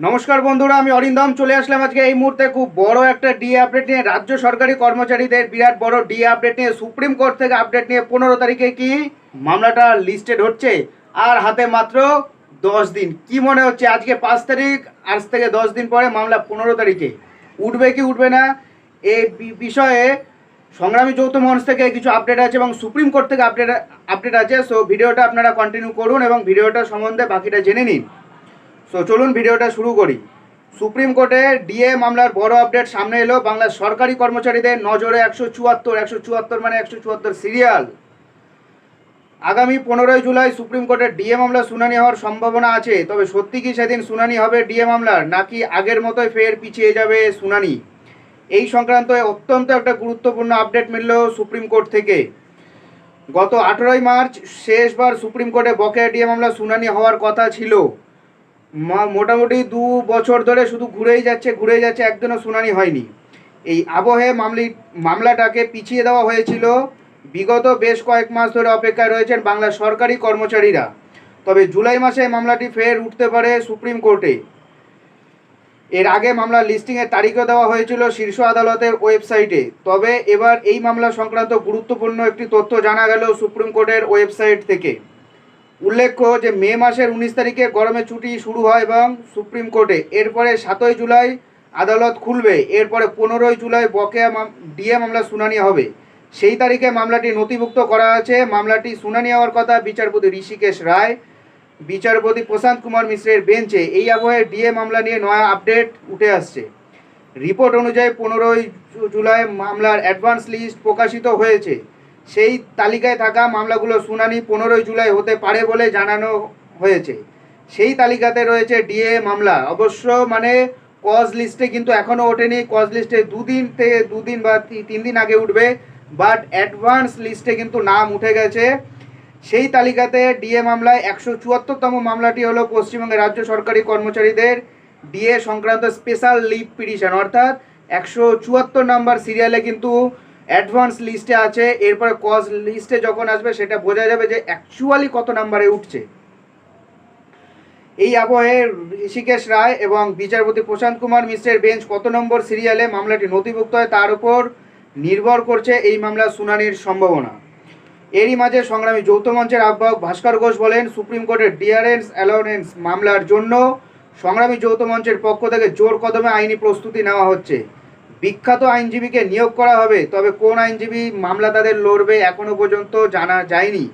নমস্কার বন্ধুরা, আমি অরিন্দম চলে আসলাম আজকে এই মুহূর্তে খুব বড় একটা ডিএ আপডেট নিয়ে। রাজ্য সরকারি কর্মচারীদের বিরাট বড় ডিএ আপডেট নিয়ে সুপ্রিম কোর্ট থেকে আপডেট নিয়ে 15 তারিখে কি মামলাটা লিস্টেড হচ্ছে, আর হাতে মাত্র 10 দিন। কি মনে হচ্ছে আজকে 5 তারিখ, আজ থেকে 10 দিন পরে মামলা 15 তারিখে উঠবে কি উঠবে না, এই বিষয়ে সংগ্রামী যৌথ মঞ্চ থেকে কিছু আপডেট আছে এবং সুপ্রিম কোর্ট থেকে আপডেট আছে। সো ভিডিওটা আপনারা কন্টিনিউ করুন এবং ভিডিওটা সম্বন্ধে বাকিটা জেনে নিন। সো চলুন ভিডিওটা শুরু করি। সুপ্রিম কোর্টে ডিএ মামলার বড় আপডেট সামনে এলো। বাংলার সরকারি কর্মচারীদের নজরে 174 মানে 174 সিরিয়াল। আগামী 15 জুলাই সুপ্রিম কোর্টের ডিএ মামলা শুনানি হওয়ার সম্ভাবনা আছে। তবে সত্যি কি সেদিন শুনানি হবে ডিএ মামলার, নাকি আগের মতোই ফের পিছিয়ে যাবে শুনানি? এই সংক্রান্ত অত্যন্ত একটা গুরুত্বপূর্ণ আপডেট মিলল সুপ্রিম কোর্ট থেকে। গত 18 মার্চ শেষবার সুপ্রিম কোর্টে বকেয়া ডিএ মামলা শুনানি হওয়ার কথা ছিল। মোটামুটি 2 বছর ধরে শুধু ঘুরেই যাচ্ছে, একদিনও শুনানি হয়নি। এই আবহে মামলাটাকে পিছিয়ে দেওয়া হয়েছিল। বিগত বেশ কয়েক মাস ধরে অপেক্ষায় রয়েছেন বাংলার সরকারি কর্মচারীরা। তবে জুলাই মাসে মামলাটি ফের উঠতে পারে সুপ্রিম কোর্টে। এর আগে মামলার লিস্টিংয়ের তারিখও দেওয়া হয়েছিল শীর্ষ আদালতের ওয়েবসাইটে। তবে এবার এই মামলা সংক্রান্ত গুরুত্বপূর্ণ একটি তথ্য জানা গেল সুপ্রিম কোর্টের ওয়েবসাইট থেকে। উল্লেখ্য যে মে মাসের 19 তারিখে গরমের ছুটি শুরু হয় এবং সুপ্রিম কোর্টে এরপরে 7 জুলাই আদালত খুলবে। এরপরে 15 জুলাই বকেয়া ডিএ মামলা শুনানি হবে। সেই তারিখে মামলাটি নথিভুক্ত করা আছে। মামলাটি শুনানি হওয়ার কথা বিচারপতি ঋষিকেশ রায়, বিচারপতি প্রশান্ত কুমার মিশ্রের বেঞ্চে। এই আবহে ডিএ মামলা নিয়ে নয়া আপডেট উঠে আসছে। রিপোর্ট অনুযায়ী 15 জুলাই মামলার অ্যাডভান্স লিস্ট প্রকাশিত হয়েছে। সেই তালিকায় থাকা মামলাগুলো শুনানি 15 জুলাই হতে পারে বলে জানানো হয়েছে। সেই তালিকাতে রয়েছে ডিএ মামলা। অবশ্য কজ লিস্টে কিন্তু এখনও ওঠেনি। কজ লিস্টে দুদিন বা 3 দিন আগে উঠবে, বাট অ্যাডভান্স লিস্টে কিন্তু নাম উঠে গেছে। সেই তালিকাতে ডিএ মামলায় 174তম মামলাটি হলো পশ্চিমবঙ্গের রাজ্য সরকারি কর্মচারীদের ডিএ সংক্রান্ত স্পেশাল লিভ পিটিশন, অর্থাৎ 174 নাম্বার সিরিয়ালে কিন্তু অ্যাডভান্স লিস্টে আছে। এরপরে কজ লিস্টে যখন আসবে সেটা বোঝা যাবে যে অ্যাকচুয়ালি কত নাম্বারে উঠছে। এই আবহে ঋষিকেশ রায় এবং বিচারপতি প্রশান্ত কুমার মিশ্রের বেঞ্চ কত নম্বর সিরিয়ালে মামলাটি নথিভুক্ত হয় তার উপর নির্ভর করছে এই মামলার শুনানির সম্ভাবনা। এরই মাঝে সংগ্রামী যৌথ মঞ্চের আহ্বায়ক ভাস্কর ঘোষ বলেন, সুপ্রিম কোর্টের ডিআরএন্স অ্যালাউন্স মামলার জন্য সংগ্রামী যৌথ মঞ্চের পক্ষ থেকে জোর কদমে আইনি প্রস্তুতি নেওয়া হচ্ছে। বিখ্যাত আইনজীবীকে নিয়োগ করা হবে, তবে কোন আইনজীবী মামলা তাদের লড়বে এখনও পর্যন্ত জানা যায়নি।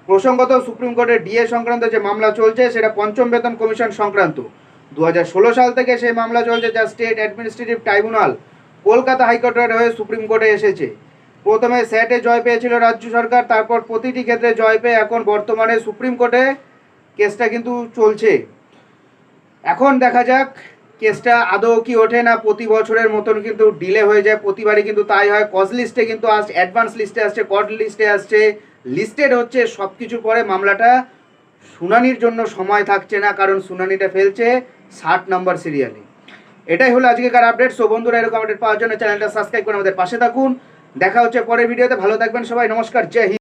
প্রসঙ্গত সুপ্রিম কোর্টের ডিএ সংক্রান্ত যে মামলা চলছে সেটা পঞ্চম বেতন কমিশন সংক্রান্ত। 2016 সাল থেকে সেই মামলা চলছে, যা স্টেট অ্যাডমিনিস্ট্রেটিভ ট্রাইব্যুনাল কলকাতা হাইকোর্টের হয়ে সুপ্রিম কোর্টে এসেছে। প্রথমে স্যাটে জয় পেয়েছিল রাজ্য সরকার, তারপর প্রতিটি ক্ষেত্রে জয় পেয়ে এখন বর্তমানে সুপ্রিম কোর্টে কেসটা কিন্তু চলছে। এখন দেখা যাক কেসটা আদৌ কি ওঠে না। প্রতি বছরের মতন কিন্তু ডিলে হয়ে যায়, প্রতিবারই কিন্তু তাই হয়। কজ লিস্টে কিন্তু আসছে, অ্যাডভান্স লিস্টে আসছে, কোর্ট লিস্টে আসছে, লিস্টেড হচ্ছে, সব কিছু পরে মামলাটা শুনানির জন্য সময় থাকছে না, কারণ শুনানিটা ফেলছে 60 নম্বর সিরিয়ালে। এটাই হলো আজকেকার আপডেট। সো বন্ধুরা, এরকম আপডেট পাওয়ার জন্য চ্যানেলটা সাবস্ক্রাইব করে আমাদের পাশে থাকুন। দেখা হচ্ছে পরের ভিডিওতে। ভালো থাকবেন সবাই। নমস্কার, জয় হিন্দ।